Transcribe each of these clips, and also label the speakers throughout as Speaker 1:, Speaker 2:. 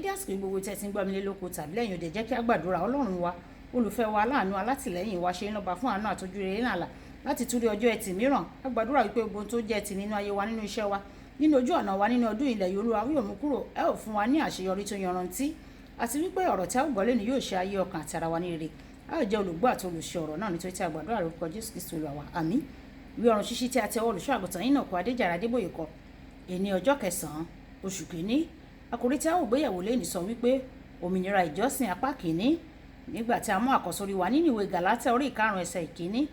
Speaker 1: Ní àsìkò gbogbo tí ẹ ti ń gbọ́ mi lé lóko tàbí lẹ́yìn òde, jẹ́ kí a gbàdúrà. Ọlọ́run wa, olùfẹ́ wa, aláàánú, alátìlẹ́yìn wa, ṣe ń lọ́ba fún àánú àtọ́jú rere nàlà láti tún rí ọjọ́ ẹtì mìíràn. A gbàdúrà wípé gbogbo tó jẹ́ ẹtì nínú ayé wa, nínú iṣẹ́ wa, nínú ojú ọ̀nà wa, nínú ọdún ilẹ̀ Olúwa yóò mú kúrò. Ẹ ò fún wa ní àṣeyọrí tó yanrantí, àti wípé ọ̀rọ̀ tí a ó gbọ́ lẹ́nu yóò ṣe ayé ọkàn àti ara wa ní rere. A ó jẹ́ olùgbọ́ àti olùṣe ọ̀rọ̀ náà, nítorí tí a gbàdúrà lórúkọ Jésù Kristi Olúwa wa. Àmín. Ìwé ọ̀run ṣíṣí tí a tẹ ọwọ́ olùṣọ́ àgùntàn Enoch Adéjàre Adébóyè kọ, èní ọjọ́ kẹsàn-án oṣù kìíní. Àkòrí tí a ó gbéyẹ̀wò lẹ́ni sọ wípé òmìnira ìjọsìn apá kìíní. Nígbà tí a mú àkọ́sórí wa nínú ìwé Gàlátíà orí ìkarùn ẹsẹ̀ ìkíní,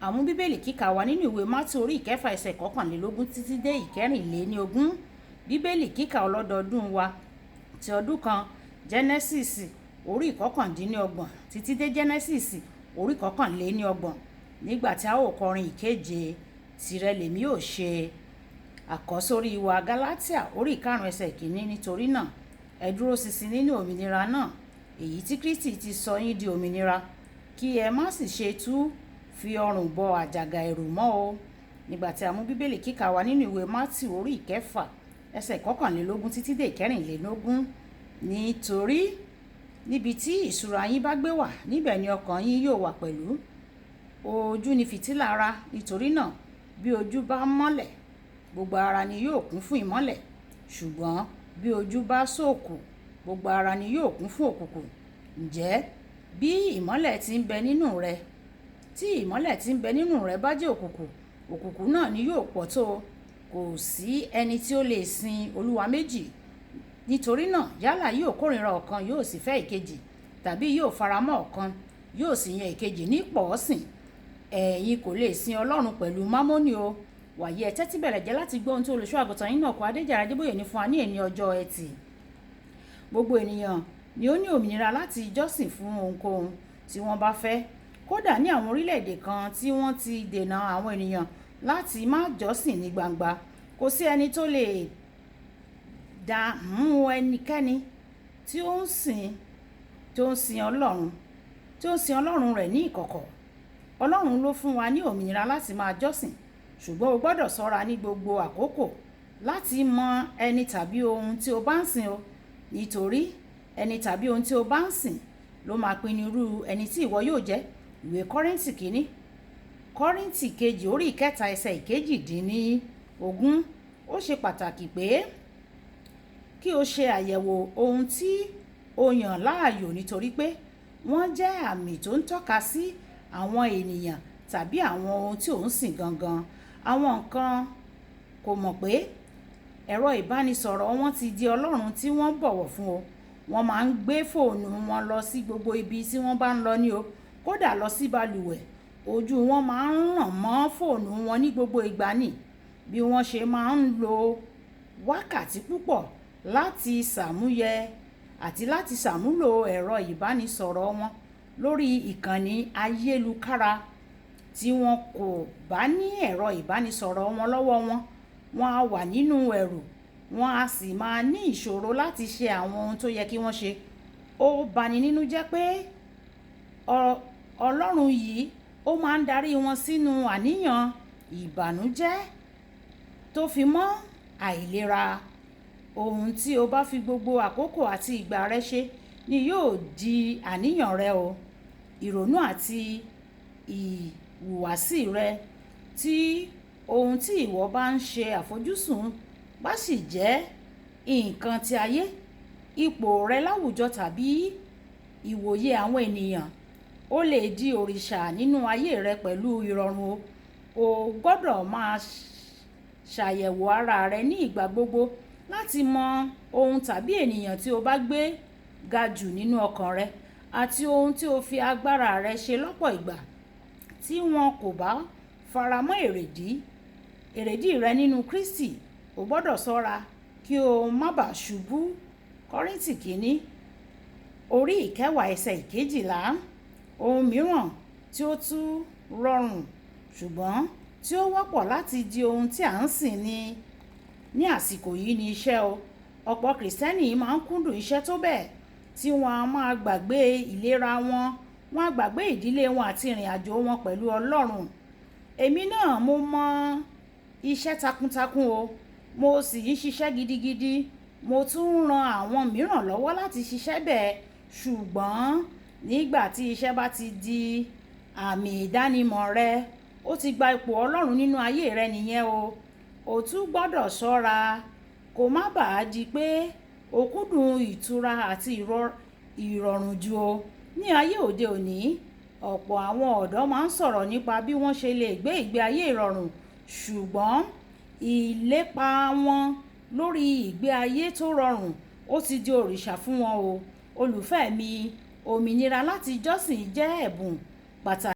Speaker 1: àmú bíbélì kíkà wa nínú ìwé Mátíù orí ìkẹfà ẹsẹ̀ ìkọkànlélógún títí dé ìkẹrìnléníogún. Bíbélì kíkà ọlọ́dọọdún wa ti ọdún kan, Genesis orí ìkọkàndínlọ́gbọ̀n títí dé Genesis orí ìkọkànléníọgbọ̀n. Nígbà tí a ó kọrin ìkeje, tìrẹ lèmi ó ṣe. Àkọ́sórí wa Gàlátíà orí ìkarùn ẹsẹ̀ ìkíní. Nítorí náà ẹ dúró ṣinṣin nínú òmìnira náà, èyí tí Kristi ti sọ yín di òmìnira, kí ẹ má sì ṣe tú fi ọrùn bọ àjàgà ẹ̀rù mọ́ o. Nígbà tí a mú bíbélì kíkà wa nínú ìwé Mátíù orí ìkẹfà ẹsẹ̀ ìkọkànlélógún títí dé ìkẹrìnlélógún. Nítorí níbi tí ìṣúra yín bá gbé wà, níbẹ̀ ni ọkàn yín yóò wà pẹ̀lú. Ojú ni fìtílà ara, nítorí náà bí ojú bá mọ́lẹ̀, gbogbo ara ni yóò kún fún ìmọ́lẹ̀. Ṣùgbọ́n bí ojú bá ṣókùnkùn, gbogbo ara ni yóò kún fún òkùnkùn. Ǹjẹ́ bí ìmọ́lẹ̀ tí ń bẹ nínú rẹ, tí ìmọ́lẹ̀ tí ń bẹ nínú rẹ bá jẹ́ òkùnkùn, òkùnkùn náà ni yóò pọ̀ tó. Kò sí ẹni tí ó lè sin olúwa méjì. Nítorí náà yálà yóò kórìíra ọ̀kan yóò sì fẹ́ ìkejì, tàbí yóò faramọ́ ọ̀kan yóò sì yan ìkejì ní pọ̀ọ́sìn. Ẹ̀yin kò lè sin Ọlọ́run pẹ̀lú mámónì o. Wàyí ẹ tẹ́tí bẹ̀rẹ̀ jẹ́ láti gbọ́ ohun tí olùṣọ́ àgùntàn Enoch Adéjàre Adébóyè ní fún wa ní èní ọjọ́ ẹtì. Gbogbo ènìyàn ni ó ní òmìnira láti jọ́sìn fún ohunkóhun tí wọ́n bá fẹ́. Kódà ní àwọn orílẹ̀-èdè kan tí wọ́n ti dènà àwọn ènìyàn láti má jọ́sìn ní gbangba, kò sí ẹni tó lè dá mú ẹnikẹ́ni tí ó ń sin Ọlọ́run rẹ̀ ní ìkọ̀kọ̀. Ọlọ́run ló fún wa ní òmìnira láti máa jọ́sìn, ṣùgbọ́n o gbọ́dọ̀ ṣọ́ra ní gbogbo àkókò láti mọ ẹni tàbí ohun tí o bá ń sìn o. Nítorí ẹni tàbí ohun tí o bá ń sìn ló máa pinnu irú ẹni tí ìwọ yóò jẹ́. Ìwé Kọ́ríńtì kìíní, Kọ́ríńtì kejì orí ìkẹta ẹsẹ̀ ìkejìdínlógún. Ó ṣe pàtàkì pé kí o ṣe àyẹ̀wò ohun tí o yàn láàyò, nítorí pé wọ́n jẹ́ àmì tó ń tọ́ka sí àwọn ènìyàn tàbí àwọn ohun tí ò ń sìn gangan. Àwọn kan kò mọ̀ pé ẹ̀rọ ìbánisọ̀rọ̀ wọn ti di Ọlọ́run tí wọ́n bọ̀wọ̀ fún o. Wọ́n máa ń gbé fóònù wọn lọ sí gbogbo ibi tí wọ́n bá ń lọ ní o. Kódà lọ sí balùwẹ̀, ojú wọn máa ń ràn mọ́ fóònù wọn ní gbogbo ìgbà ní. Bí wọ́n ṣe máa ń lo wákàtí púpọ̀ láti ṣàmúlò ẹ̀rọ ìbánisọ̀rọ̀ wọn lórí ìkànnì ayélukára. Tí wọn kò bá ní ẹ̀rọ ìbánisọ̀rọ̀ wọn lọ́wọ́ wọn, wọn á wà nínú ẹ̀rù, wọn á sì máa ní ìṣòro láti ṣe àwọn ohun tó yẹ kí wọ́n ṣe. Ó bani nínú jẹ́ pé Ọlọ́run yìí ó máa ń darí wọn sínú àníyàn ìbànújẹ́ tó fi mọ́ àìlera. Ohun tí o bá fi gbogbo àkókò àti ìgbà rẹ ṣe ni yóò di àníyàn rẹ o. Ìrònú àti ìhùwàsí rẹ, tí ohun tí ìwọ bá ń ṣe àfojúsùn bá sì jẹ́ nǹkan ti ayé, ipò rẹ láwùjọ tàbí ìwòye àwọn ènìyàn, ó lè di òrìṣà nínú ayé rẹ pẹ̀lú ìrọ̀rùn o. O gbọ́dọ̀ máa ṣàyẹ̀wò ara rẹ ní ìgbà gbogbo láti mọ ohun tàbí ènìyàn tí o bá gbé ga jù nínú ọkàn rẹ, àti ohun tí o fi agbára rẹ ṣe lọ́pọ̀ ìgbà. Tí wọn kò bá faramọ́ èrèdí rẹ nínú Kristi, o gbọ́dọ̀ ṣọ́ra kí o má bàa ṣubú. Kọ́ríńtì kìíní orí ìkẹwàá ẹsẹ̀ ìkejìlá. Ohun mìíràn tí ó tún rọrùn ṣùgbọ́n tí ó wọ́pọ̀ láti di ohun tí à ń sìn ní àsìkò yìí ni iṣẹ́ o. Ọ̀pọ̀ Kìrìsìtẹ́nì máa ń kúndùn iṣẹ́ tó bẹ́ẹ̀ tí wọ́n á máa gbàgbé ìlera wọn, wọ́n á gbàgbé ìdílé wọn àti ìrìn àjò wọn pẹ̀lú Ọlọ́run. Èmi náà mo mọ iṣẹ́ takuntakun o, mo sì ń ṣiṣẹ́ gidigidi. mo tún ń ran àwọn mìíràn lọ́wọ́ láti ṣiṣẹ́ bẹ́ẹ̀. Ṣùgbọ́n nígbà tí iṣẹ́ bá ti di àmì ìdánimọ̀ rẹ, ó ti gba ipò Ọlọ́run nínú ayé rẹ nìyẹn o. O tún gbọ́dọ̀ ṣọ́ra kó má bàa di pé o kúndùn ìtura àti ìrọ̀rùn jù o. Ní ayé òde òní, ọ̀pọ̀ àwọn ọ̀dọ́ máa ń sọ̀rọ̀ nípa bí wọ́n ṣe lè gbé ìgbé ayé ìrọ̀rùn, ṣùgbọ́n ìlépa wọn lórí ìgbé ayé tó rọrùn ó ti di òrìṣà fún wọn o. Olùfẹ́ mi, òmìnira láti jọ́sìn jẹ́ ẹ̀bùn pàtàkì.